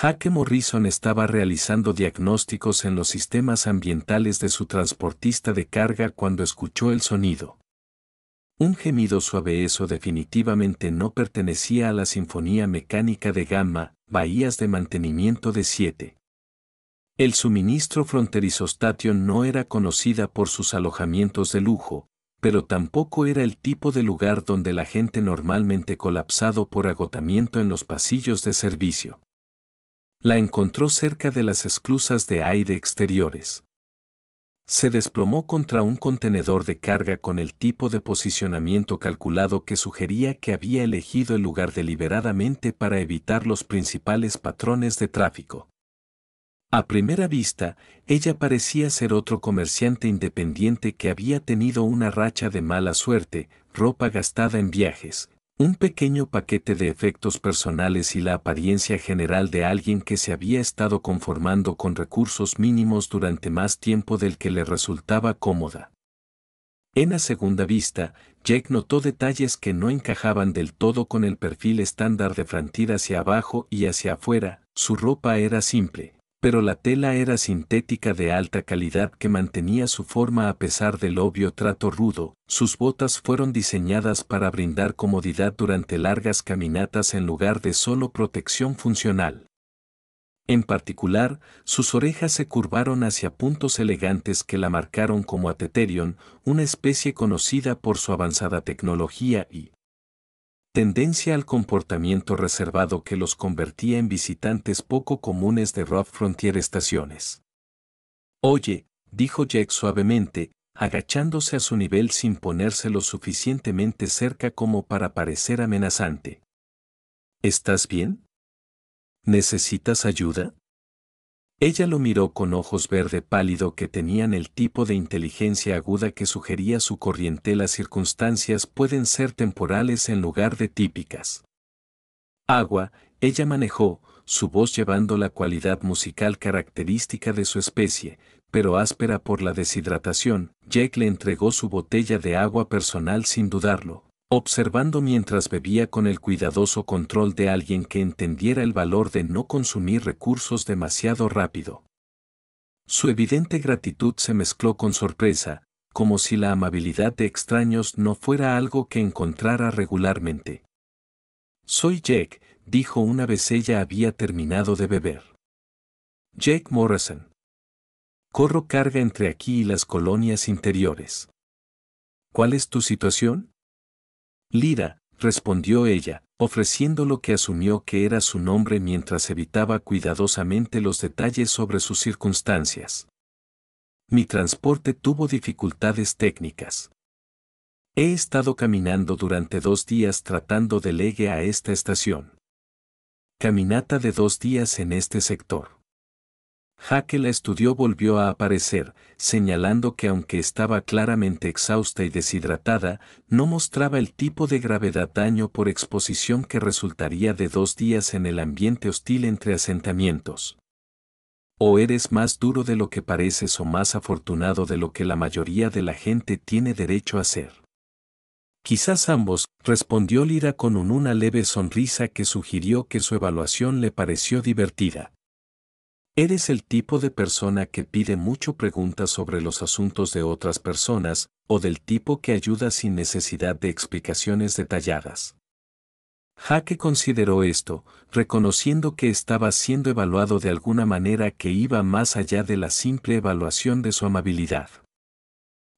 Jake Morrison estaba realizando diagnósticos en los sistemas ambientales de su transportista de carga cuando escuchó el sonido. Un gemido suave. Eso definitivamente no pertenecía a la sinfonía mecánica de Gamma, bahías de mantenimiento de 7. El suministro fronterizo Station no era conocida por sus alojamientos de lujo, pero tampoco era el tipo de lugar donde la gente normalmente colapsado por agotamiento en los pasillos de servicio. La encontró cerca de las esclusas de aire exteriores. Se desplomó contra un contenedor de carga con el tipo de posicionamiento calculado que sugería que había elegido el lugar deliberadamente para evitar los principales patrones de tráfico. A primera vista, ella parecía ser otro comerciante independiente que había tenido una racha de mala suerte, ropa gastada en viajes, un pequeño paquete de efectos personales y la apariencia general de alguien que se había estado conformando con recursos mínimos durante más tiempo del que le resultaba cómoda. En la segunda vista, Jake notó detalles que no encajaban del todo con el perfil estándar de Frontier hacia abajo y hacia afuera. Su ropa era simple, pero la tela era sintética de alta calidad que mantenía su forma a pesar del obvio trato rudo. Sus botas fueron diseñadas para brindar comodidad durante largas caminatas en lugar de solo protección funcional. En particular, sus orejas se curvaron hacia puntos elegantes que la marcaron como Ateterion, una especie conocida por su avanzada tecnología y tendencia al comportamiento reservado que los convertía en visitantes poco comunes de Rough Frontier estaciones. Oye, dijo Jake suavemente, agachándose a su nivel sin ponerse lo suficientemente cerca como para parecer amenazante. ¿Estás bien? ¿Necesitas ayuda? Ella lo miró con ojos verde pálido que tenían el tipo de inteligencia aguda que sugería su corriente. Las circunstancias pueden ser temporales en lugar de típicas. Agua, ella manejó, su voz llevando la cualidad musical característica de su especie, pero áspera por la deshidratación. Jake le entregó su botella de agua personal sin dudarlo, observando mientras bebía con el cuidadoso control de alguien que entendiera el valor de no consumir recursos demasiado rápido. Su evidente gratitud se mezcló con sorpresa, como si la amabilidad de extraños no fuera algo que encontrara regularmente. Soy Jake, dijo una vez ella había terminado de beber. Jake Morrison. Corro carga entre aquí y las colonias interiores. ¿Cuál es tu situación? Lyra, respondió ella, ofreciendo lo que asumió que era su nombre mientras evitaba cuidadosamente los detalles sobre sus circunstancias. Mi transporte tuvo dificultades técnicas. He estado caminando durante 2 días tratando de llegar a esta estación. Caminata de 2 días en este sector. Jake la estudió. Volvió a aparecer, señalando que aunque estaba claramente exhausta y deshidratada, no mostraba el tipo de gravedad daño por exposición que resultaría de 2 días en el ambiente hostil entre asentamientos. O eres más duro de lo que pareces o más afortunado de lo que la mayoría de la gente tiene derecho a ser. Quizás ambos, respondió Lyra con una leve sonrisa que sugirió que su evaluación le pareció divertida. Eres el tipo de persona que pide mucho preguntas sobre los asuntos de otras personas, o del tipo que ayuda sin necesidad de explicaciones detalladas. Jake consideró esto, reconociendo que estaba siendo evaluado de alguna manera que iba más allá de la simple evaluación de su amabilidad.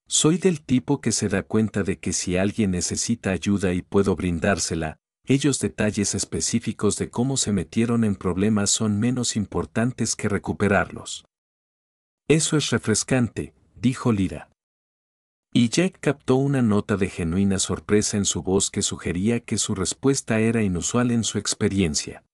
Soy del tipo que se da cuenta de que si alguien necesita ayuda y puedo brindársela, ellos detalles específicos de cómo se metieron en problemas son menos importantes que recuperarlos. Eso es refrescante, dijo Lyra. Y Jake captó una nota de genuina sorpresa en su voz que sugería que su respuesta era inusual en su experiencia.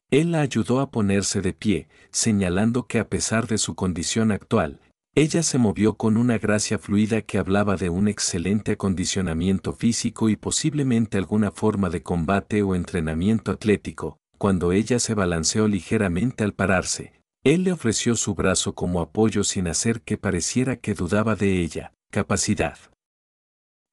Él la ayudó a ponerse de pie, señalando que a pesar de su condición actual, ella se movió con una gracia fluida que hablaba de un excelente acondicionamiento físico y posiblemente alguna forma de combate o entrenamiento atlético. Cuando ella se balanceó ligeramente al pararse, él le ofreció su brazo como apoyo sin hacer que pareciera que dudaba de ella. Capacidad.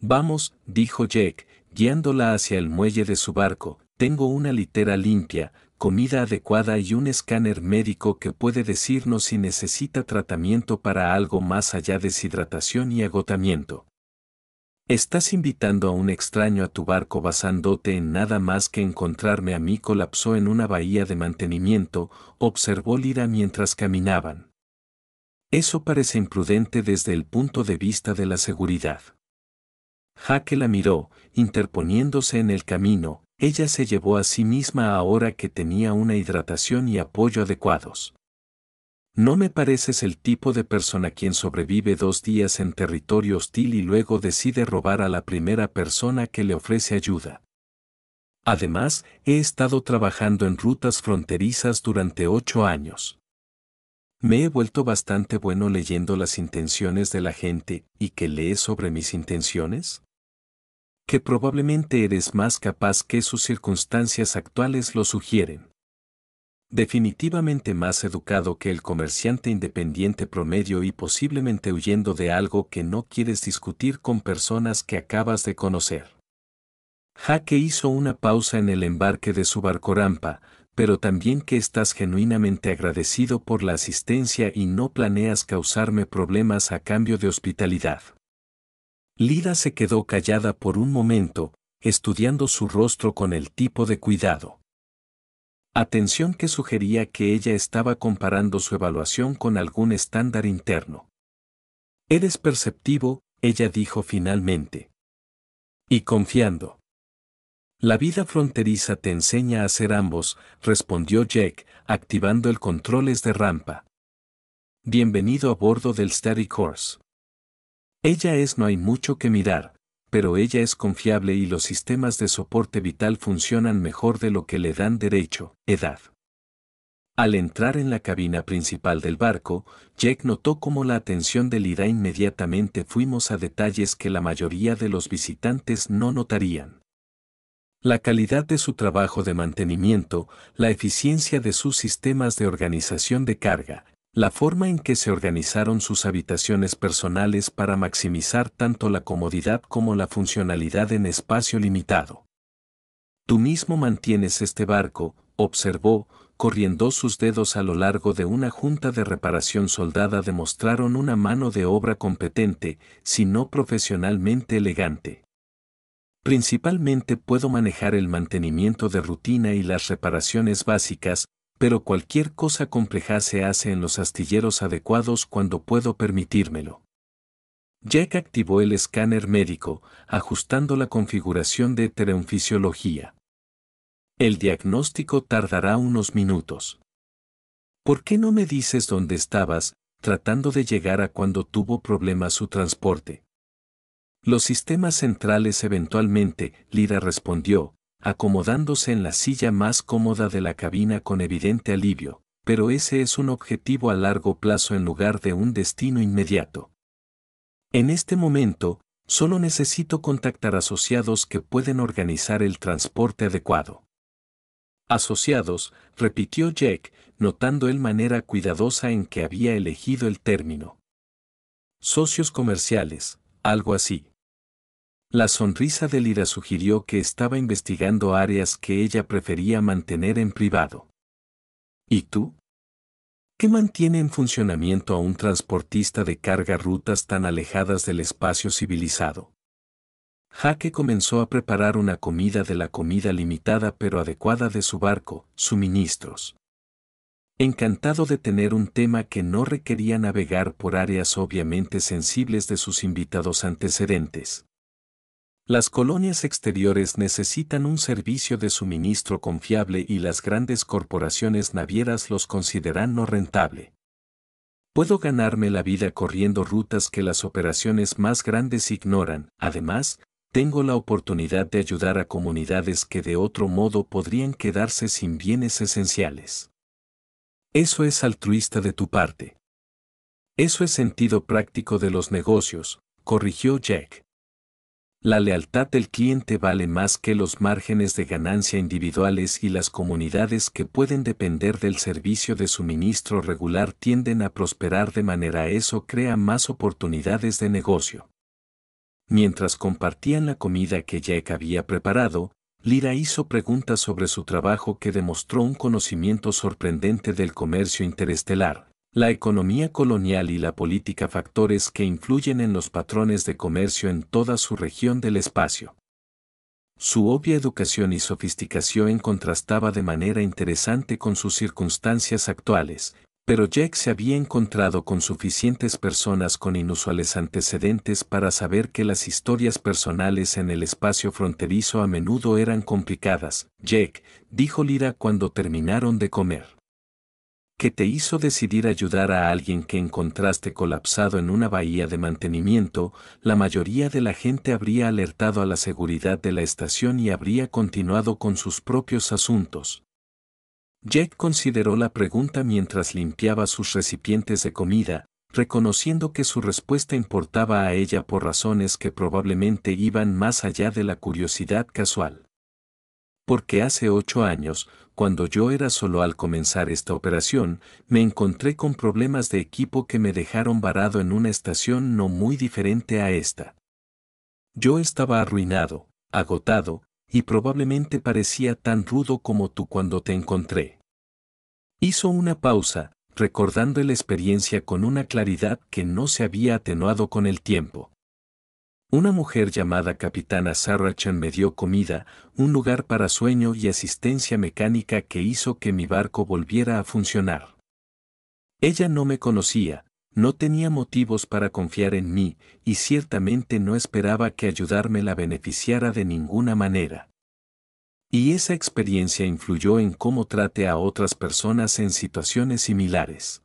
Vamos, dijo Jake, guiándola hacia el muelle de su barco. Tengo una litera limpia, comida adecuada y un escáner médico que puede decirnos si necesita tratamiento para algo más allá de deshidratación y agotamiento. Estás invitando a un extraño a tu barco basándote en nada más que encontrarme a mí. Colapsó en una bahía de mantenimiento, observó Lyra mientras caminaban. Eso parece imprudente desde el punto de vista de la seguridad. Jake la miró, interponiéndose en el camino. Ella se llevó a sí misma ahora que tenía una hidratación y apoyo adecuados. No me pareces el tipo de persona quien sobrevive 2 días en territorio hostil y luego decide robar a la primera persona que le ofrece ayuda. Además, he estado trabajando en rutas fronterizas durante 8 años. Me he vuelto bastante bueno leyendo las intenciones de la gente. ¿Y qué lees sobre mis intenciones? Que probablemente eres más capaz que sus circunstancias actuales lo sugieren. Definitivamente más educado que el comerciante independiente promedio y posiblemente huyendo de algo que no quieres discutir con personas que acabas de conocer. Jake hizo una pausa en el embarque de su barcorampa, pero también que estás genuinamente agradecido por la asistencia y no planeas causarme problemas a cambio de hospitalidad. Lyra se quedó callada por un momento, estudiando su rostro con el tipo de cuidado. Atención que sugería que ella estaba comparando su evaluación con algún estándar interno. Eres perceptivo, ella dijo finalmente. Y confiando. La vida fronteriza te enseña a ser ambos, respondió Jack, activando el controles de rampa. Bienvenido a bordo del Steady Course. No hay mucho que mirar, pero ella es confiable y los sistemas de soporte vital funcionan mejor de lo que le dan derecho, edad. Al entrar en la cabina principal del barco, Jack notó cómo la atención de Lyra inmediatamente fuimos a detalles que la mayoría de los visitantes no notarían. La calidad de su trabajo de mantenimiento, la eficiencia de sus sistemas de organización de carga, la forma en que se organizaron sus habitaciones personales para maximizar tanto la comodidad como la funcionalidad en espacio limitado. Tú mismo mantienes este barco, observó, corriendo sus dedos a lo largo de una junta de reparación soldada demostraron una mano de obra competente, si no profesionalmente elegante. Principalmente puedo manejar el mantenimiento de rutina y las reparaciones básicas, pero cualquier cosa compleja se hace en los astilleros adecuados cuando puedo permitírmelo. Jack activó el escáner médico, ajustando la configuración de tereonfisiología. El diagnóstico tardará unos minutos. ¿Por qué no me dices dónde estabas, tratando de llegar a cuando tuvo problemas su transporte? Los sistemas centrales eventualmente, Lyra respondió, acomodándose en la silla más cómoda de la cabina con evidente alivio, pero ese es un objetivo a largo plazo en lugar de un destino inmediato. En este momento, solo necesito contactar asociados que pueden organizar el transporte adecuado. Asociados, repitió Jack, notando el manera cuidadosa en que había elegido el término. Socios comerciales, algo así. La sonrisa de Lyra sugirió que estaba investigando áreas que ella prefería mantener en privado. ¿Y tú? ¿Qué mantiene en funcionamiento a un transportista de carga rutas tan alejadas del espacio civilizado? Jake comenzó a preparar una comida de la comida limitada pero adecuada de su barco, suministros. Encantado de tener un tema que no requería navegar por áreas obviamente sensibles de sus invitados antecedentes. Las colonias exteriores necesitan un servicio de suministro confiable y las grandes corporaciones navieras los consideran no rentable. Puedo ganarme la vida corriendo rutas que las operaciones más grandes ignoran. Además, tengo la oportunidad de ayudar a comunidades que de otro modo podrían quedarse sin bienes esenciales. Eso es altruista de tu parte. Eso es sentido práctico de los negocios, corrigió Jack. La lealtad del cliente vale más que los márgenes de ganancia individuales y las comunidades que pueden depender del servicio de suministro regular tienden a prosperar de manera eso crea más oportunidades de negocio. Mientras compartían la comida que Jack había preparado, Lyra hizo preguntas sobre su trabajo que demostró un conocimiento sorprendente del comercio interestelar, la economía colonial y la política, factores que influyen en los patrones de comercio en toda su región del espacio. Su obvia educación y sofisticación contrastaba de manera interesante con sus circunstancias actuales, pero Jack se había encontrado con suficientes personas con inusuales antecedentes para saber que las historias personales en el espacio fronterizo a menudo eran complicadas. Jack, dijo Lyra cuando terminaron de comer. ¿Qué te hizo decidir ayudar a alguien que encontraste colapsado en una bahía de mantenimiento? La mayoría de la gente habría alertado a la seguridad de la estación y habría continuado con sus propios asuntos. Jack consideró la pregunta mientras limpiaba sus recipientes de comida, reconociendo que su respuesta importaba a ella por razones que probablemente iban más allá de la curiosidad casual. Porque hace 8 años, cuando yo era solo al comenzar esta operación, me encontré con problemas de equipo que me dejaron varado en una estación no muy diferente a esta. Yo estaba arruinado, agotado, y probablemente parecía tan rudo como tú cuando te encontré. Hizo una pausa, recordando la experiencia con una claridad que no se había atenuado con el tiempo. Una mujer llamada Capitana Sarachan me dio comida, un lugar para sueño y asistencia mecánica que hizo que mi barco volviera a funcionar. Ella no me conocía, no tenía motivos para confiar en mí, y ciertamente no esperaba que ayudarme la beneficiara de ninguna manera. Y esa experiencia influyó en cómo trate a otras personas en situaciones similares.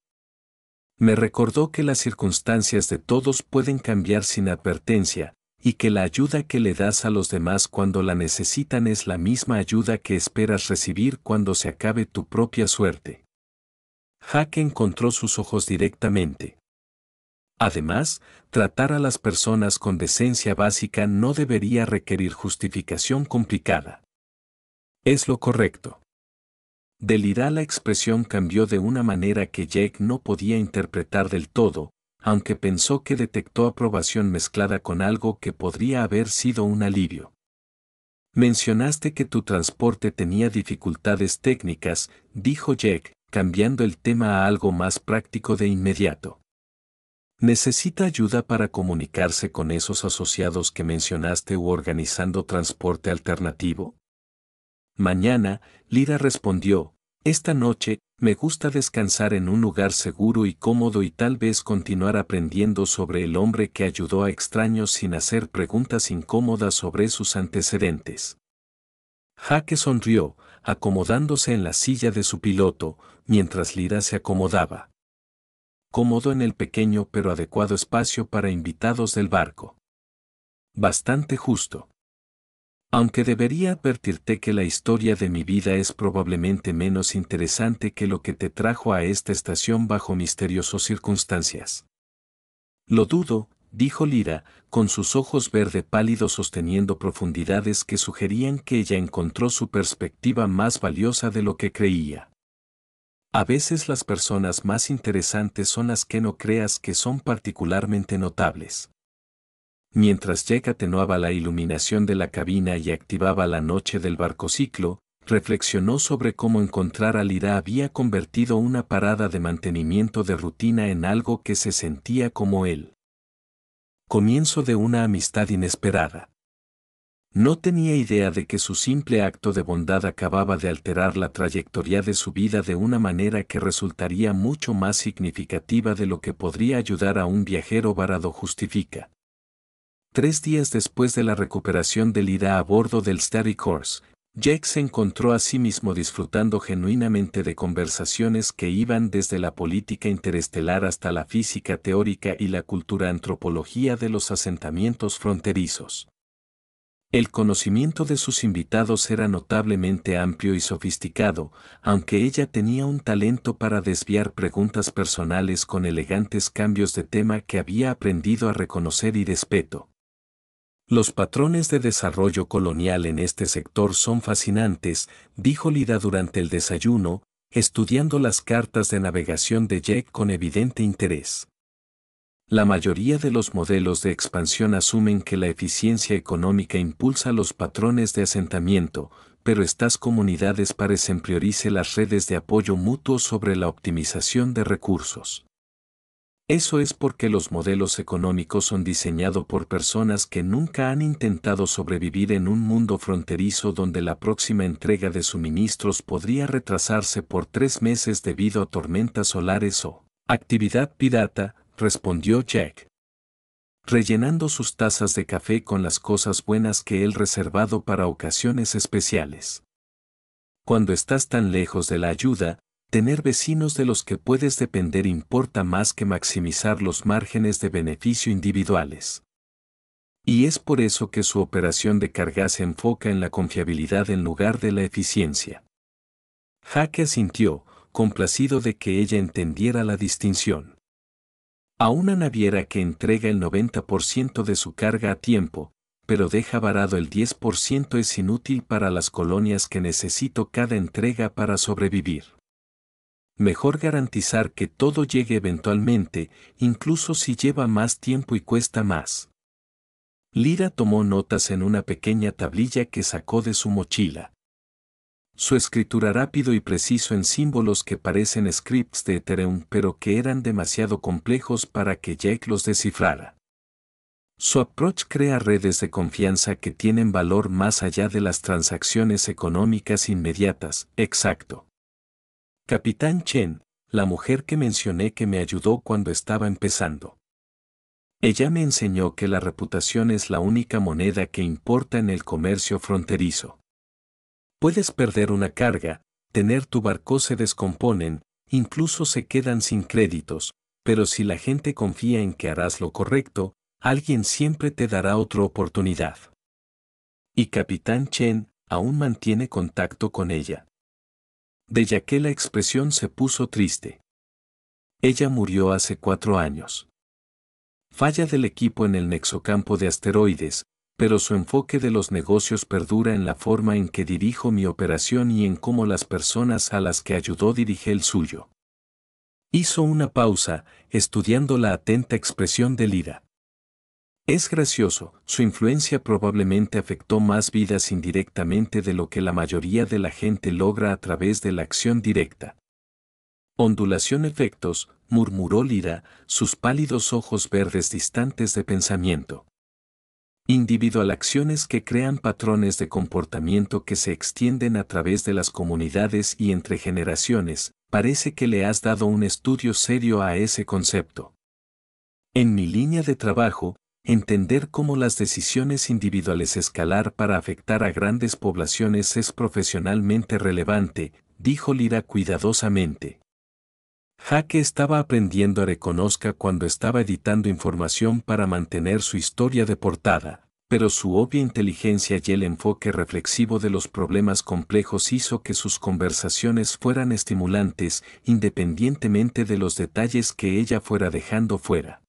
Me recordó que las circunstancias de todos pueden cambiar sin advertencia, y que la ayuda que le das a los demás cuando la necesitan es la misma ayuda que esperas recibir cuando se acabe tu propia suerte. Jack encontró sus ojos directamente. Además, tratar a las personas con decencia básica no debería requerir justificación complicada. Es lo correcto. De Lyra la expresión cambió de una manera que Jack no podía interpretar del todo, aunque pensó que detectó aprobación mezclada con algo que podría haber sido un alivio. Mencionaste que tu transporte tenía dificultades técnicas, dijo Jack, cambiando el tema a algo más práctico de inmediato. ¿Necesita ayuda para comunicarse con esos asociados que mencionaste u organizando transporte alternativo? Mañana, Lyra respondió, esta noche, me gusta descansar en un lugar seguro y cómodo y tal vez continuar aprendiendo sobre el hombre que ayudó a extraños sin hacer preguntas incómodas sobre sus antecedentes. Jack sonrió, acomodándose en la silla de su piloto, mientras Lyra se acomodaba. Cómodo en el pequeño pero adecuado espacio para invitados del barco. Bastante justo. Aunque debería advertirte que la historia de mi vida es probablemente menos interesante que lo que te trajo a esta estación bajo misteriosas circunstancias. Lo dudo, dijo Lyra, con sus ojos verde pálidos sosteniendo profundidades que sugerían que ella encontró su perspectiva más valiosa de lo que creía. A veces las personas más interesantes son las que no creas que son particularmente notables. Mientras Jack atenuaba la iluminación de la cabina y activaba la noche del barcociclo, reflexionó sobre cómo encontrar a Lyra había convertido una parada de mantenimiento de rutina en algo que se sentía como el comienzo de una amistad inesperada. No tenía idea de que su simple acto de bondad acababa de alterar la trayectoria de su vida de una manera que resultaría mucho más significativa de lo que podría ayudar a un viajero varado justifica. 3 días después de la recuperación de Lyra a bordo del Steady Course, Jack se encontró a sí mismo disfrutando genuinamente de conversaciones que iban desde la política interestelar hasta la física teórica y la cultura antropología de los asentamientos fronterizos. El conocimiento de sus invitados era notablemente amplio y sofisticado, aunque ella tenía un talento para desviar preguntas personales con elegantes cambios de tema que había aprendido a reconocer y respeto. Los patrones de desarrollo colonial en este sector son fascinantes, dijo Lyra durante el desayuno, estudiando las cartas de navegación de Jack con evidente interés. La mayoría de los modelos de expansión asumen que la eficiencia económica impulsa los patrones de asentamiento, pero estas comunidades parecen priorizar las redes de apoyo mutuo sobre la optimización de recursos. Eso es porque los modelos económicos son diseñados por personas que nunca han intentado sobrevivir en un mundo fronterizo donde la próxima entrega de suministros podría retrasarse por 3 meses debido a tormentas solares o actividad pirata, respondió Jack, rellenando sus tazas de café con las cosas buenas que él reservado para ocasiones especiales. Cuando estás tan lejos de la ayuda, tener vecinos de los que puedes depender importa más que maximizar los márgenes de beneficio individuales. Y es por eso que su operación de carga se enfoca en la confiabilidad en lugar de la eficiencia. Jack asintió, complacido de que ella entendiera la distinción. A una naviera que entrega el 90% de su carga a tiempo, pero deja varado el 10% es inútil para las colonias que necesito cada entrega para sobrevivir. Mejor garantizar que todo llegue eventualmente, incluso si lleva más tiempo y cuesta más. Lyra tomó notas en una pequeña tablilla que sacó de su mochila. Su escritura rápido y preciso en símbolos que parecen scripts de Ethereum pero que eran demasiado complejos para que Jack los descifrara. Su approach crea redes de confianza que tienen valor más allá de las transacciones económicas inmediatas, exacto. Capitán Chen, la mujer que mencioné que me ayudó cuando estaba empezando. Ella me enseñó que la reputación es la única moneda que importa en el comercio fronterizo. Puedes perder una carga, tener tu barco se descomponen, incluso se quedan sin créditos, pero si la gente confía en que harás lo correcto, alguien siempre te dará otra oportunidad. Y Capitán Chen aún mantiene contacto con ella. De ya que la expresión se puso triste. Ella murió hace 4 años. Falla del equipo en el nexocampo de asteroides, pero su enfoque de los negocios perdura en la forma en que dirijo mi operación y en cómo las personas a las que ayudó dirige el suyo. Hizo una pausa, estudiando la atenta expresión de Lyra. Es gracioso, su influencia probablemente afectó más vidas indirectamente de lo que la mayoría de la gente logra a través de la acción directa. Ondulación efectos, murmuró Lyra, sus pálidos ojos verdes distantes de pensamiento. Individual acciones que crean patrones de comportamiento que se extienden a través de las comunidades y entre generaciones, parece que le has dado un estudio serio a ese concepto. En mi línea de trabajo, entender cómo las decisiones individuales escalar para afectar a grandes poblaciones es profesionalmente relevante, dijo Lyra cuidadosamente. Jack estaba aprendiendo a reconozca cuando estaba editando información para mantener su historia de portada, pero su obvia inteligencia y el enfoque reflexivo de los problemas complejos hizo que sus conversaciones fueran estimulantes, independientemente de los detalles que ella fuera dejando fuera.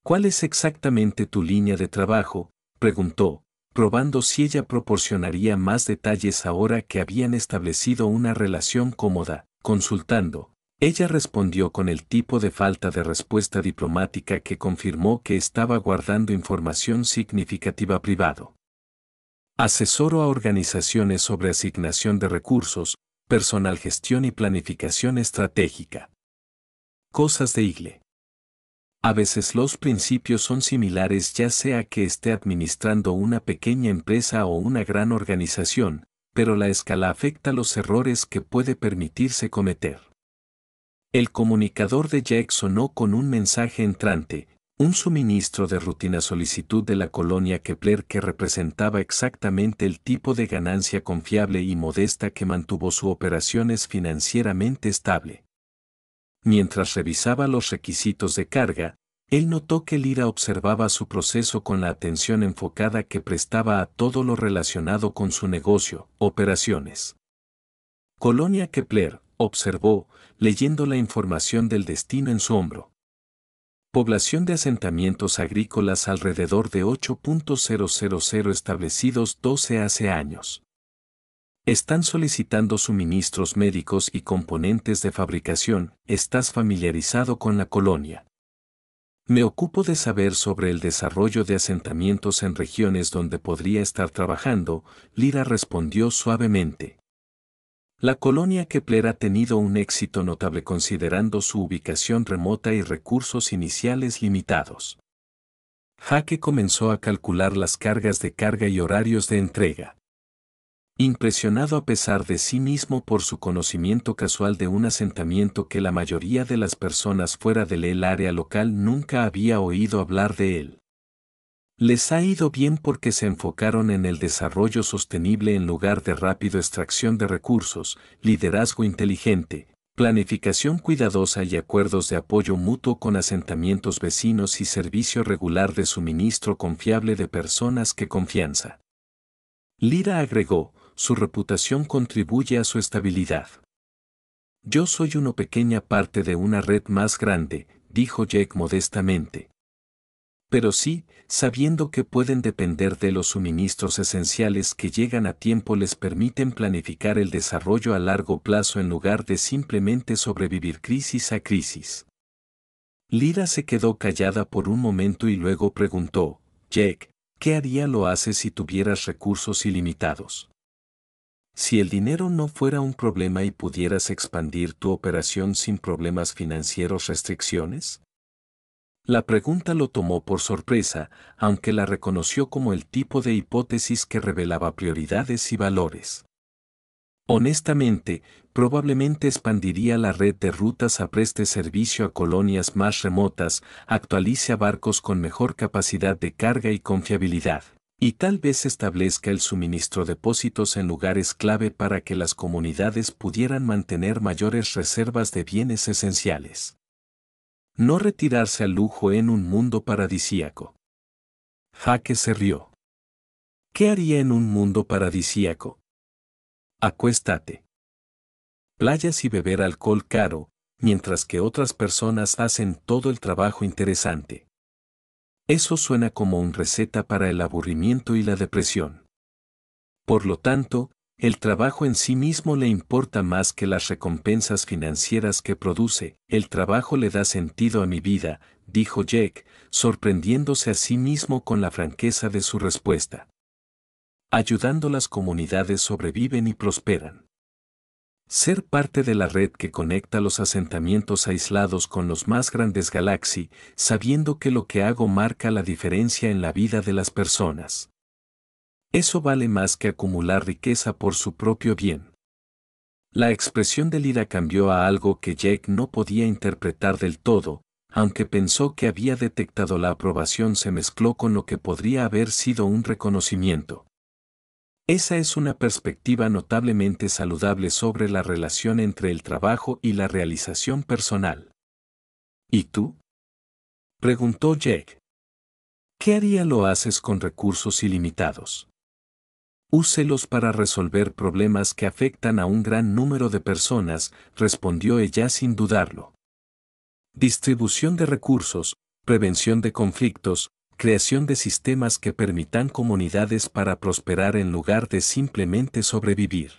¿Cuál es exactamente tu línea de trabajo?, preguntó, probando si ella proporcionaría más detalles ahora que habían establecido una relación cómoda, consultando. Ella respondió con el tipo de falta de respuesta diplomática que confirmó que estaba guardando información significativa privado. Asesoro a organizaciones sobre asignación de recursos, personal gestión y planificación estratégica. Cosas de Igle. A veces los principios son similares ya sea que esté administrando una pequeña empresa o una gran organización, pero la escala afecta los errores que puede permitirse cometer. El comunicador de Jack sonó con un mensaje entrante, un suministro de rutina solicitud de la colonia Kepler que representaba exactamente el tipo de ganancia confiable y modesta que mantuvo su operaciones financieramente estable. Mientras revisaba los requisitos de carga, él notó que Lyra observaba su proceso con la atención enfocada que prestaba a todo lo relacionado con su negocio, operaciones. Colonia Kepler, observó, leyendo la información del destino en su hombro. Población de asentamientos agrícolas alrededor de 8.000 establecidos 12 hace años. Están solicitando suministros médicos y componentes de fabricación. ¿Estás familiarizado con la colonia? Me ocupo de saber sobre el desarrollo de asentamientos en regiones donde podría estar trabajando, Lyra respondió suavemente. La colonia Kepler ha tenido un éxito notable considerando su ubicación remota y recursos iniciales limitados. Jake comenzó a calcular las cargas de carga y horarios de entrega. Impresionado a pesar de sí mismo por su conocimiento casual de un asentamiento que la mayoría de las personas fuera del área local nunca había oído hablar de él. Les ha ido bien porque se enfocaron en el desarrollo sostenible en lugar de rápido extracción de recursos, liderazgo inteligente, planificación cuidadosa y acuerdos de apoyo mutuo con asentamientos vecinos y servicio regular de suministro confiable de personas que confianza. Lyra agregó, su reputación contribuye a su estabilidad. Yo soy una pequeña parte de una red más grande, dijo Jake modestamente. Pero sí, sabiendo que pueden depender de los suministros esenciales que llegan a tiempo les permiten planificar el desarrollo a largo plazo en lugar de simplemente sobrevivir crisis a crisis. Lyra se quedó callada por un momento y luego preguntó, Jake, ¿qué haría lo hace si tuvieras recursos ilimitados? Si el dinero no fuera un problema y pudieras expandir tu operación sin problemas financieros restricciones? La pregunta lo tomó por sorpresa, aunque la reconoció como el tipo de hipótesis que revelaba prioridades y valores. Honestamente, probablemente expandiría la red de rutas a preste servicio a colonias más remotas, actualice a barcos con mejor capacidad de carga y confiabilidad, y tal vez establezca el suministro de depósitos en lugares clave para que las comunidades pudieran mantener mayores reservas de bienes esenciales. No retirarse al lujo en un mundo paradisíaco. Jake se rió. ¿Qué haría en un mundo paradisíaco? Acuéstate. Playas y beber alcohol caro, mientras que otras personas hacen todo el trabajo interesante. Eso suena como una receta para el aburrimiento y la depresión. Por lo tanto, el trabajo en sí mismo le importa más que las recompensas financieras que produce. El trabajo le da sentido a mi vida, dijo Jake, sorprendiéndose a sí mismo con la franqueza de su respuesta. Ayudando las comunidades sobreviven y prosperan. Ser parte de la red que conecta los asentamientos aislados con los más grandes galaxias, sabiendo que lo que hago marca la diferencia en la vida de las personas. Eso vale más que acumular riqueza por su propio bien. La expresión de Lyra cambió a algo que Jake no podía interpretar del todo, aunque pensó que había detectado la aprobación se mezcló con lo que podría haber sido un reconocimiento. Esa es una perspectiva notablemente saludable sobre la relación entre el trabajo y la realización personal. ¿Y tú? Preguntó Jake. ¿Qué haría lo haces con recursos ilimitados? Úselos para resolver problemas que afectan a un gran número de personas, respondió ella sin dudarlo. Distribución de recursos, prevención de conflictos, creación de sistemas que permitan comunidades para prosperar en lugar de simplemente sobrevivir.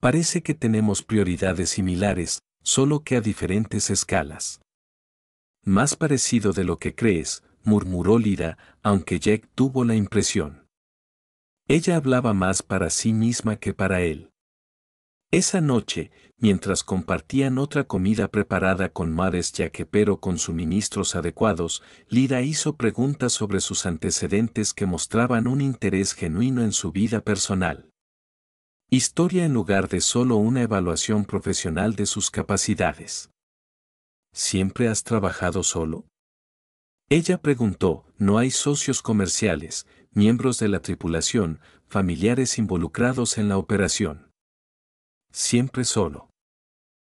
Parece que tenemos prioridades similares, solo que a diferentes escalas. Más parecido de lo que crees, murmuró Lyra, aunque Jake tuvo la impresión. Ella hablaba más para sí misma que para él. Esa noche, mientras compartían otra comida preparada con mares yaque pero con suministros adecuados, Lyra hizo preguntas sobre sus antecedentes que mostraban un interés genuino en su vida personal. Historia en lugar de solo una evaluación profesional de sus capacidades. ¿Siempre has trabajado solo? Ella preguntó, no hay socios comerciales, miembros de la tripulación, familiares involucrados en la operación. Siempre solo.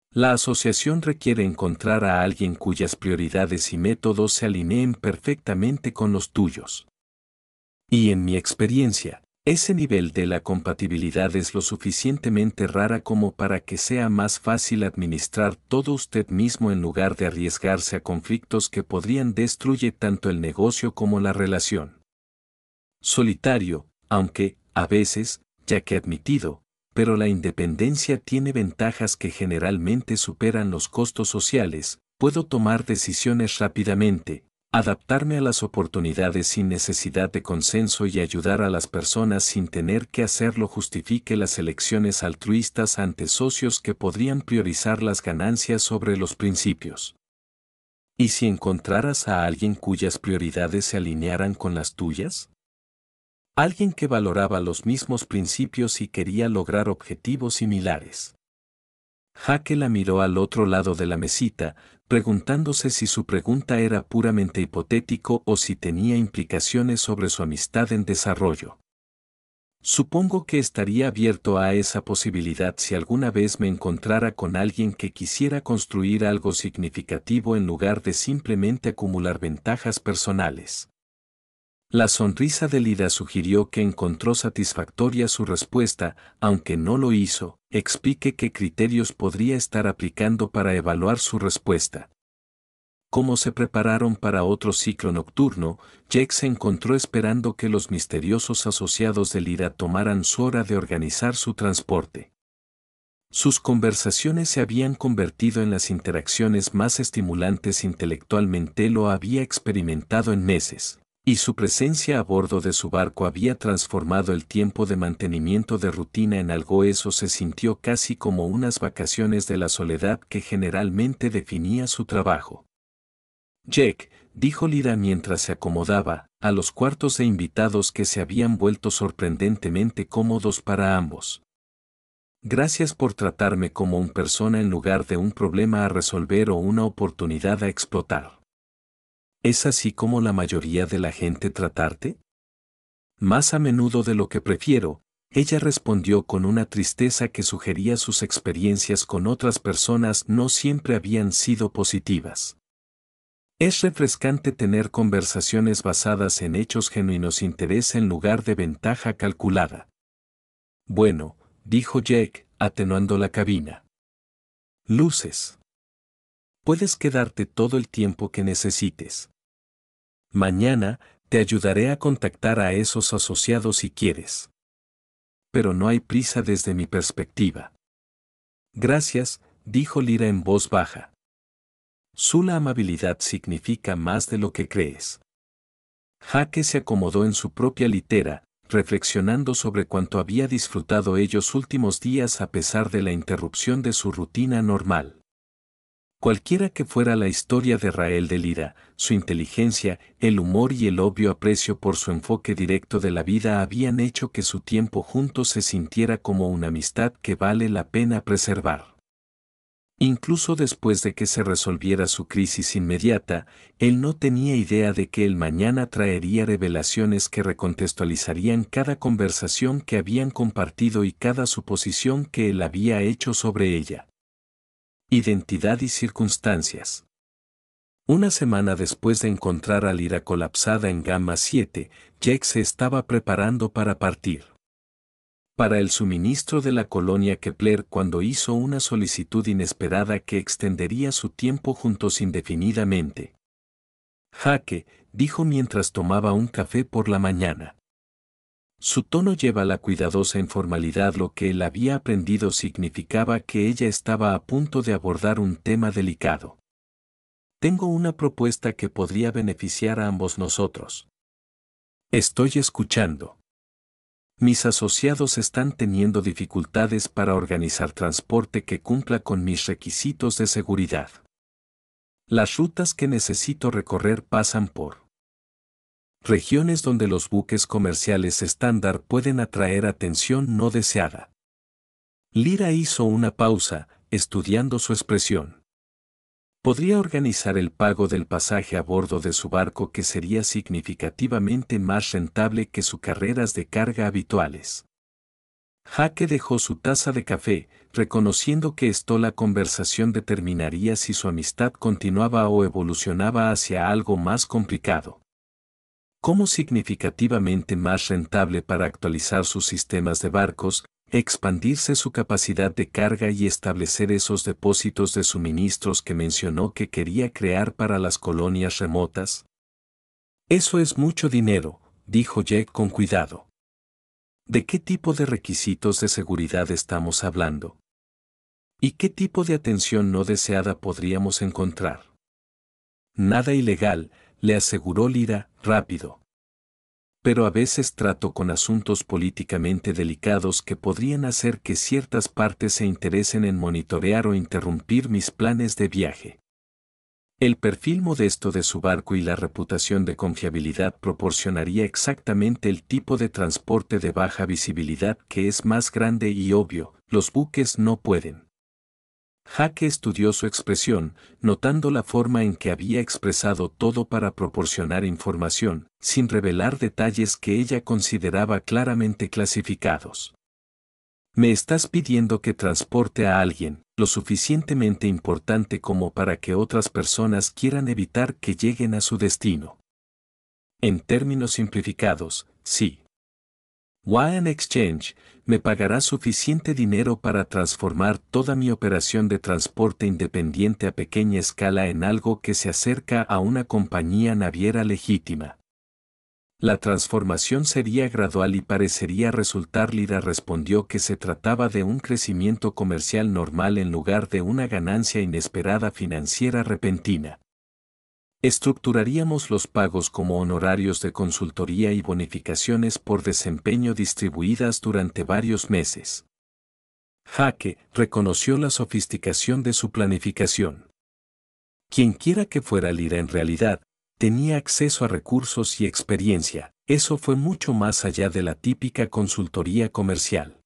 La asociación requiere encontrar a alguien cuyas prioridades y métodos se alineen perfectamente con los tuyos. Y en mi experiencia, ese nivel de la compatibilidad es lo suficientemente rara como para que sea más fácil administrar todo usted mismo en lugar de arriesgarse a conflictos que podrían destruir tanto el negocio como la relación. Solitario, aunque, a veces, ya que admitido, pero la independencia tiene ventajas que generalmente superan los costos sociales, Puedo tomar decisiones rápidamente, adaptarme a las oportunidades sin necesidad de consenso y ayudar a las personas sin tener que hacerlo justifique las elecciones altruistas ante socios que podrían priorizar las ganancias sobre los principios. ¿Y si encontraras a alguien cuyas prioridades se alinearan con las tuyas? Alguien que valoraba los mismos principios y quería lograr objetivos similares. Jake la miró al otro lado de la mesita, preguntándose si su pregunta era puramente hipotético o si tenía implicaciones sobre su amistad en desarrollo. Supongo que estaría abierto a esa posibilidad si alguna vez me encontrara con alguien que quisiera construir algo significativo en lugar de simplemente acumular ventajas personales. La sonrisa de Lida sugirió que encontró satisfactoria su respuesta, aunque no lo hizo. Explique qué criterios podría estar aplicando para evaluar su respuesta. Como se prepararon para otro ciclo nocturno, Jake se encontró esperando que los misteriosos asociados de Lida tomaran su hora de organizar su transporte. Sus conversaciones se habían convertido en las interacciones más estimulantes intelectualmente lo había experimentado en meses. Y su presencia a bordo de su barco había transformado el tiempo de mantenimiento de rutina en algo. Eso se sintió casi como unas vacaciones de la soledad que generalmente definía su trabajo. Jake, dijo Lida mientras se acomodaba, a los cuartos de invitados que se habían vuelto sorprendentemente cómodos para ambos. Gracias por tratarme como una persona en lugar de un problema a resolver o una oportunidad a explotar. ¿Es así como la mayoría de la gente tratarte? Más a menudo de lo que prefiero, ella respondió con una tristeza que sugería sus experiencias con otras personas no siempre habían sido positivas. Es refrescante tener conversaciones basadas en hechos genuinos interés en lugar de ventaja calculada. Bueno, dijo Jake, atenuando la cabina. Luces. Puedes quedarte todo el tiempo que necesites. Mañana, te ayudaré a contactar a esos asociados si quieres. Pero no hay prisa desde mi perspectiva. Gracias, dijo Lira en voz baja. Su amabilidad significa más de lo que crees. Jake se acomodó en su propia litera, reflexionando sobre cuánto había disfrutado ellos últimos días a pesar de la interrupción de su rutina normal. Cualquiera que fuera la historia de Rael de Lira, su inteligencia, el humor y el obvio aprecio por su enfoque directo de la vida habían hecho que su tiempo juntos se sintiera como una amistad que vale la pena preservar. Incluso después de que se resolviera su crisis inmediata, él no tenía idea de que el mañana traería revelaciones que recontextualizarían cada conversación que habían compartido y cada suposición que él había hecho sobre ella. Identidad y circunstancias. Una semana después de encontrar a Lira colapsada en Gamma 7, Jake se estaba preparando para partir. Para el suministro de la colonia Kepler cuando hizo una solicitud inesperada que extendería su tiempo juntos indefinidamente. Jake, dijo mientras tomaba un café por la mañana. Su tono lleva la cuidadosa informalidad. Lo que él había aprendido significaba que ella estaba a punto de abordar un tema delicado. Tengo una propuesta que podría beneficiar a ambos nosotros. Estoy escuchando. Mis asociados están teniendo dificultades para organizar transporte que cumpla con mis requisitos de seguridad. Las rutas que necesito recorrer pasan por regiones donde los buques comerciales estándar pueden atraer atención no deseada. Lira hizo una pausa, estudiando su expresión. Podría organizar el pago del pasaje a bordo de su barco que sería significativamente más rentable que sus carreras de carga habituales. Jake dejó su taza de café, reconociendo que la conversación determinaría si su amistad continuaba o evolucionaba hacia algo más complicado. ¿Cómo significativamente más rentable para actualizar sus sistemas de barcos, expandirse su capacidad de carga y establecer esos depósitos de suministros que mencionó que quería crear para las colonias remotas? Eso es mucho dinero, dijo Jake con cuidado. ¿De qué tipo de requisitos de seguridad estamos hablando? ¿Y qué tipo de atención no deseada podríamos encontrar? Nada ilegal, le aseguró Lyra, rápido. Pero a veces trato con asuntos políticamente delicados que podrían hacer que ciertas partes se interesen en monitorear o interrumpir mis planes de viaje. El perfil modesto de su barco y la reputación de confiabilidad proporcionaría exactamente el tipo de transporte de baja visibilidad que es más grande y obvio, los buques no pueden. Jake estudió su expresión, notando la forma en que había expresado todo para proporcionar información, sin revelar detalles que ella consideraba claramente clasificados. Me estás pidiendo que transporte a alguien, lo suficientemente importante como para que otras personas quieran evitar que lleguen a su destino. En términos simplificados, sí. Wine Exchange me pagará suficiente dinero para transformar toda mi operación de transporte independiente a pequeña escala en algo que se acerca a una compañía naviera legítima. La transformación sería gradual y parecería resultar. Lyra respondió que se trataba de un crecimiento comercial normal en lugar de una ganancia inesperada financiera repentina. Estructuraríamos los pagos como honorarios de consultoría y bonificaciones por desempeño distribuidas durante varios meses. Jake reconoció la sofisticación de su planificación. Quienquiera que fuera Lyra en realidad, tenía acceso a recursos y experiencia, eso fue mucho más allá de la típica consultoría comercial.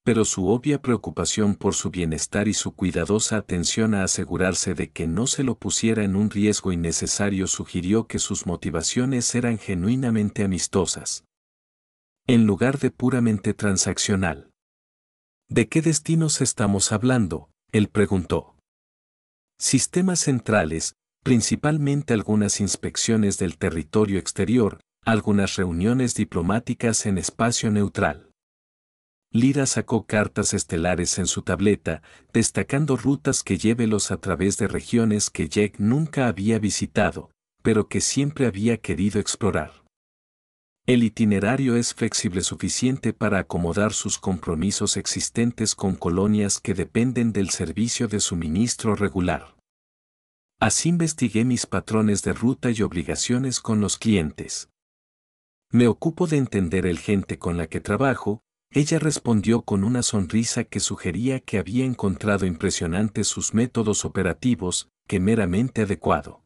Pero su obvia preocupación por su bienestar y su cuidadosa atención a asegurarse de que no se lo pusiera en un riesgo innecesario sugirió que sus motivaciones eran genuinamente amistosas, en lugar de puramente transaccional. ¿De qué destinos estamos hablando?, él preguntó. Sistemas centrales, principalmente algunas inspecciones del territorio exterior, algunas reuniones diplomáticas en espacio neutral. Lyra sacó cartas estelares en su tableta, destacando rutas que llévelos a través de regiones que Jake nunca había visitado, pero que siempre había querido explorar. El itinerario es flexible suficiente para acomodar sus compromisos existentes con colonias que dependen del servicio de suministro regular. Así investigué mis patrones de ruta y obligaciones con los clientes. Me ocupo de entender el gente con la que trabajo. Ella respondió con una sonrisa que sugería que había encontrado impresionantes sus métodos operativos, que meramente adecuado.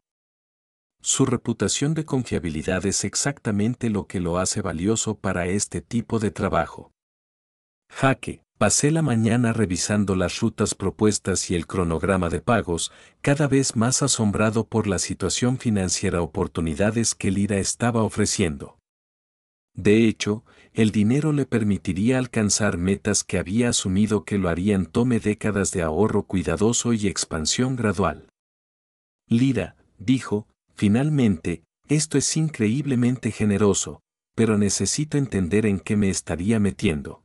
Su reputación de confiabilidad es exactamente lo que lo hace valioso para este tipo de trabajo. Jake, pasé la mañana revisando las rutas propuestas y el cronograma de pagos, cada vez más asombrado por la situación financiera oportunidades que Lyra estaba ofreciendo. De hecho, el dinero le permitiría alcanzar metas que había asumido que lo harían. Tome décadas de ahorro cuidadoso y expansión gradual. Lyra, dijo, finalmente, esto es increíblemente generoso, pero necesito entender en qué me estaría metiendo.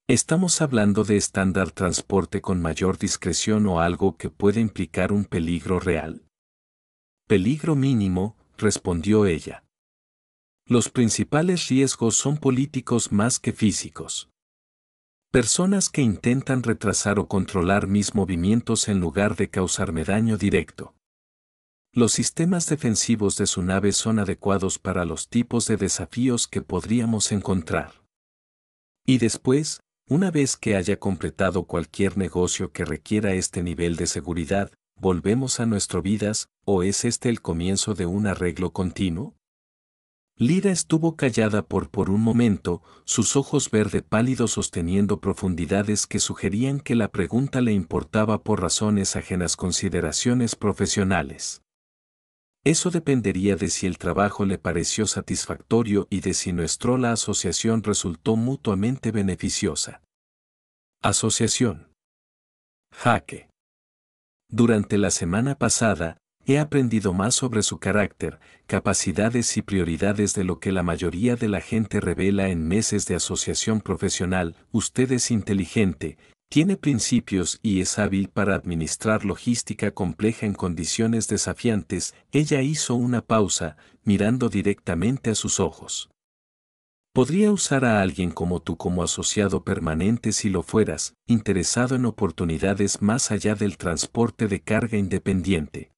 ¿Estamos hablando de estándar transporte con mayor discreción o algo que puede implicar un peligro real? Peligro mínimo, respondió ella. Los principales riesgos son políticos más que físicos. Personas que intentan retrasar o controlar mis movimientos en lugar de causarme daño directo. Los sistemas defensivos de su nave son adecuados para los tipos de desafíos que podríamos encontrar. Y después, una vez que haya completado cualquier negocio que requiera este nivel de seguridad, ¿volvemos a nuestras vidas, o es este el comienzo de un arreglo continuo? Lyra estuvo callada por un momento, sus ojos verde pálidos sosteniendo profundidades que sugerían que la pregunta le importaba por razones ajenas, consideraciones profesionales. Eso dependería de si el trabajo le pareció satisfactorio y de si la asociación resultó mutuamente beneficiosa. Asociación. Jake. Durante la semana pasada, he aprendido más sobre su carácter, capacidades y prioridades de lo que la mayoría de la gente revela en meses de asociación profesional. Usted es inteligente, tiene principios y es hábil para administrar logística compleja en condiciones desafiantes. Ella hizo una pausa, mirando directamente a sus ojos. Podría usar a alguien como tú como asociado permanente si lo fueras, interesado en oportunidades más allá del transporte de carga independiente.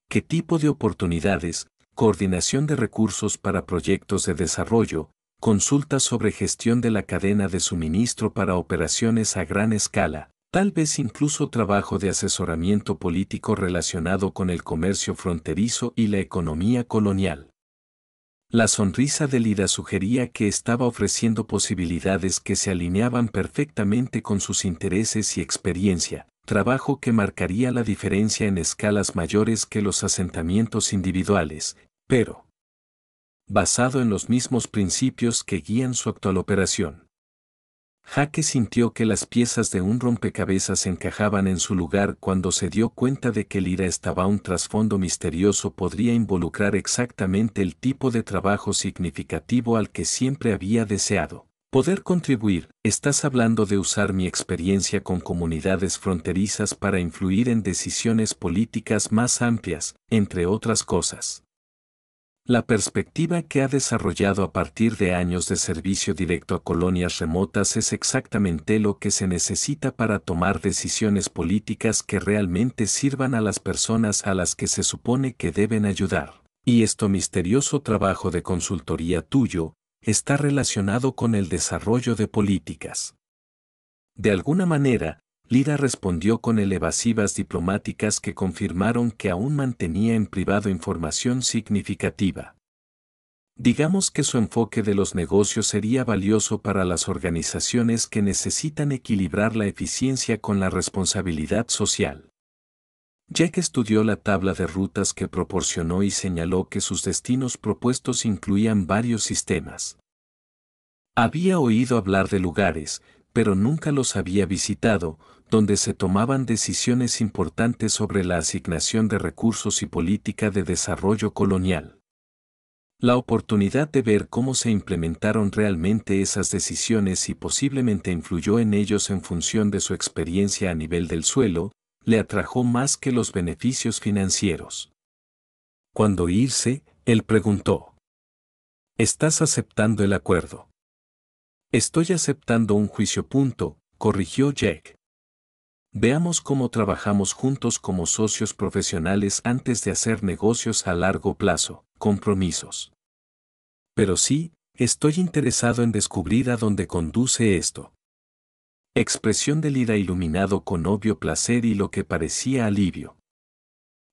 ¿Qué tipo de oportunidades? Coordinación de recursos para proyectos de desarrollo, consultas sobre gestión de la cadena de suministro para operaciones a gran escala, tal vez incluso trabajo de asesoramiento político relacionado con el comercio fronterizo y la economía colonial. La sonrisa de Lida sugería que estaba ofreciendo posibilidades que se alineaban perfectamente con sus intereses y experiencia, trabajo que marcaría la diferencia en escalas mayores que los asentamientos individuales, pero basado en los mismos principios que guían su actual operación. Jaque sintió que las piezas de un rompecabezas encajaban en su lugar cuando se dio cuenta de que Lira estaba un trasfondo misterioso podría involucrar exactamente el tipo de trabajo significativo al que siempre había deseado. Poder contribuir, estás hablando de usar mi experiencia con comunidades fronterizas para influir en decisiones políticas más amplias, entre otras cosas. La perspectiva que ha desarrollado a partir de años de servicio directo a colonias remotas es exactamente lo que se necesita para tomar decisiones políticas que realmente sirvan a las personas a las que se supone que deben ayudar. Y este misterioso trabajo de consultoría tuyo está relacionado con el desarrollo de políticas. De alguna manera, Lira respondió con evasivas diplomáticas que confirmaron que aún mantenía en privado información significativa. Digamos que su enfoque de los negocios sería valioso para las organizaciones que necesitan equilibrar la eficiencia con la responsabilidad social. Jack estudió la tabla de rutas que proporcionó y señaló que sus destinos propuestos incluían varios sistemas. Había oído hablar de lugares, pero nunca los había visitado, donde se tomaban decisiones importantes sobre la asignación de recursos y política de desarrollo colonial. La oportunidad de ver cómo se implementaron realmente esas decisiones y posiblemente influyó en ellos en función de su experiencia a nivel del suelo, le atrajo más que los beneficios financieros. Cuando irse, él preguntó: ¿estás aceptando el acuerdo? Estoy aceptando un juicio. Corrigió Jack. Veamos cómo trabajamos juntos como socios profesionales antes de hacer negocios a largo plazo, compromisos. Pero sí, estoy interesado en descubrir a dónde conduce esto. Expresión de Lira iluminado con obvio placer y lo que parecía alivio.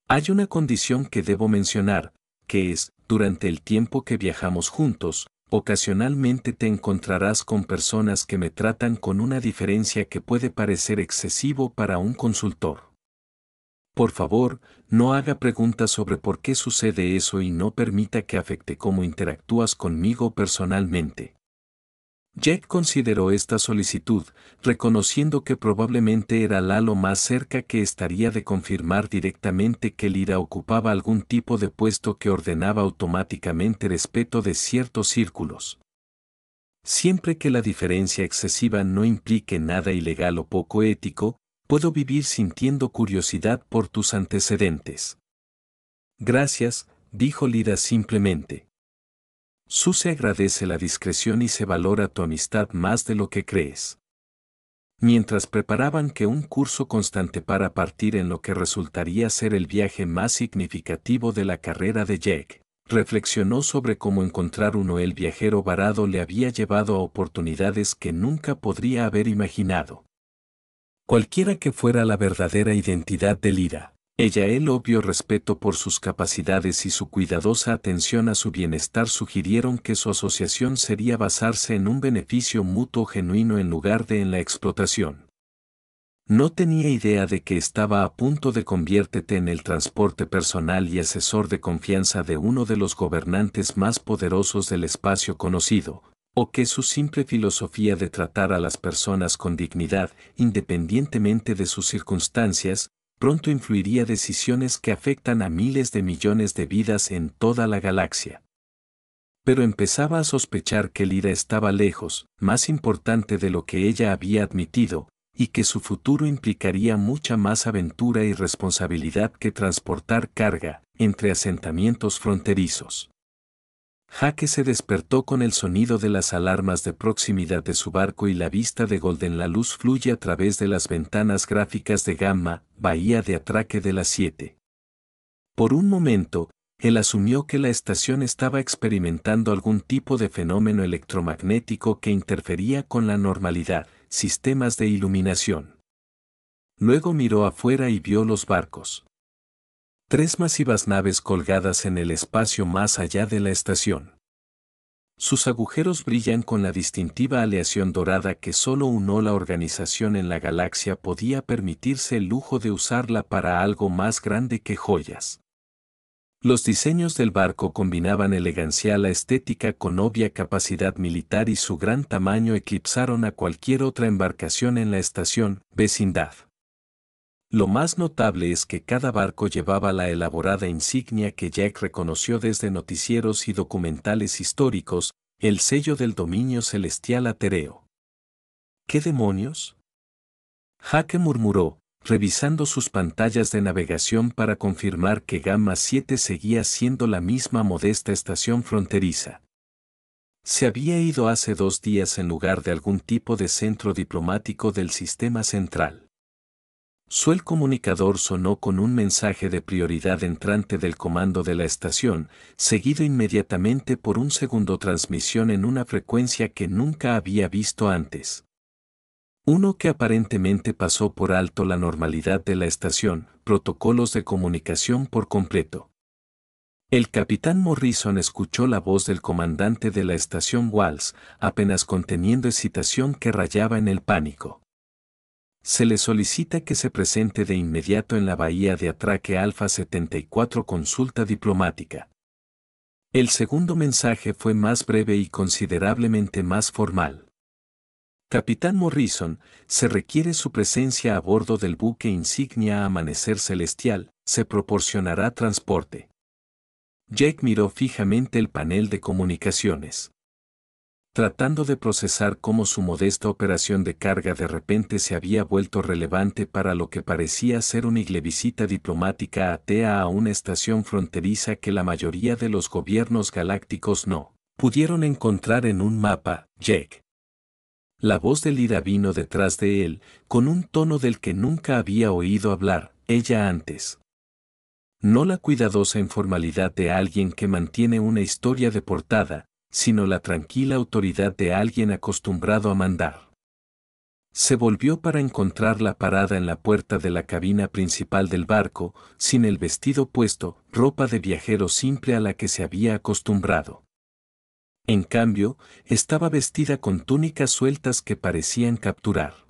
Hay una condición que debo mencionar, que es, durante el tiempo que viajamos juntos, ocasionalmente te encontrarás con personas que me tratan con una diferencia que puede parecer excesivo para un consultor. Por favor, no haga preguntas sobre por qué sucede eso y no permita que afecte cómo interactúas conmigo personalmente. Jack consideró esta solicitud, reconociendo que probablemente era lo más cerca que estaría de confirmar directamente que Lira ocupaba algún tipo de puesto que ordenaba automáticamente respeto de ciertos círculos. Siempre que la diferencia excesiva no implique nada ilegal o poco ético, puedo vivir sintiendo curiosidad por tus antecedentes. Gracias, dijo Lira simplemente. Se agradece la discreción y se valora tu amistad más de lo que crees. Mientras preparaban que un curso constante para partir en lo que resultaría ser el viaje más significativo de la carrera de Jack, reflexionó sobre cómo encontrar el viajero varado le había llevado a oportunidades que nunca podría haber imaginado. Cualquiera que fuera la verdadera identidad de Lira, el obvio respeto por sus capacidades y su cuidadosa atención a su bienestar sugirieron que su asociación sería basarse en un beneficio mutuo genuino en lugar de en la explotación. No tenía idea de que estaba a punto de conviértete en el transporte personal y asesor de confianza de uno de los gobernantes más poderosos del espacio conocido, o que su simple filosofía de tratar a las personas con dignidad, independientemente de sus circunstancias, pronto influiría decisiones que afectan a miles de millones de vidas en toda la galaxia. Pero empezaba a sospechar que Lira estaba lejos, más importante de lo que ella había admitido, y que su futuro implicaría mucha más aventura y responsabilidad que transportar carga entre asentamientos fronterizos. Jake se despertó con el sonido de las alarmas de proximidad de su barco y la vista de Golden. La luz fluye a través de las ventanas gráficas de Gamma, bahía de atraque de las 7. Por un momento, él asumió que la estación estaba experimentando algún tipo de fenómeno electromagnético que interfería con la normalidad, sistemas de iluminación. Luego miró afuera y vio los barcos. 3 masivas naves colgadas en el espacio más allá de la estación. Sus agujeros brillan con la distintiva aleación dorada que solo una organización en la galaxia podía permitirse el lujo de usarla para algo más grande que joyas. Los diseños del barco combinaban elegancia, la estética con obvia capacidad militar y su gran tamaño eclipsaron a cualquier otra embarcación en la estación, vecindad. Lo más notable es que cada barco llevaba la elaborada insignia que Jack reconoció desde noticieros y documentales históricos, el sello del dominio celestial atereo. ¿Qué demonios? Jake murmuró, revisando sus pantallas de navegación para confirmar que Gamma 7 seguía siendo la misma modesta estación fronteriza. Se había ido hace 2 días en lugar de algún tipo de centro diplomático del sistema central. El comunicador sonó con un mensaje de prioridad entrante del comando de la estación, seguido inmediatamente por un segundo transmisión en una frecuencia que nunca había visto antes. Uno que aparentemente pasó por alto la normalidad de la estación, protocolos de comunicación por completo. El capitán Morrison escuchó la voz del comandante de la estación Walls, apenas conteniendo excitación que rayaba en el pánico. Se le solicita que se presente de inmediato en la bahía de atraque Alfa 74, consulta diplomática. El segundo mensaje fue más breve y considerablemente más formal. Capitán Morrison, se requiere su presencia a bordo del buque insignia Amanecer Celestial, se proporcionará transporte. Jake miró fijamente el panel de comunicaciones. Tratando de procesar cómo su modesta operación de carga de repente se había vuelto relevante para lo que parecía ser una visita diplomática atea a una estación fronteriza que la mayoría de los gobiernos galácticos no pudieron encontrar en un mapa, Jake. La voz de Lyra vino detrás de él, con un tono del que nunca había oído hablar ella antes. No la cuidadosa informalidad de alguien que mantiene una historia de portada, sino la tranquila autoridad de alguien acostumbrado a mandar. Se volvió para encontrarla parada en la puerta de la cabina principal del barco, sin el vestido puesto, ropa de viajero simple a la que se había acostumbrado. En cambio, estaba vestida con túnicas sueltas que parecían capturar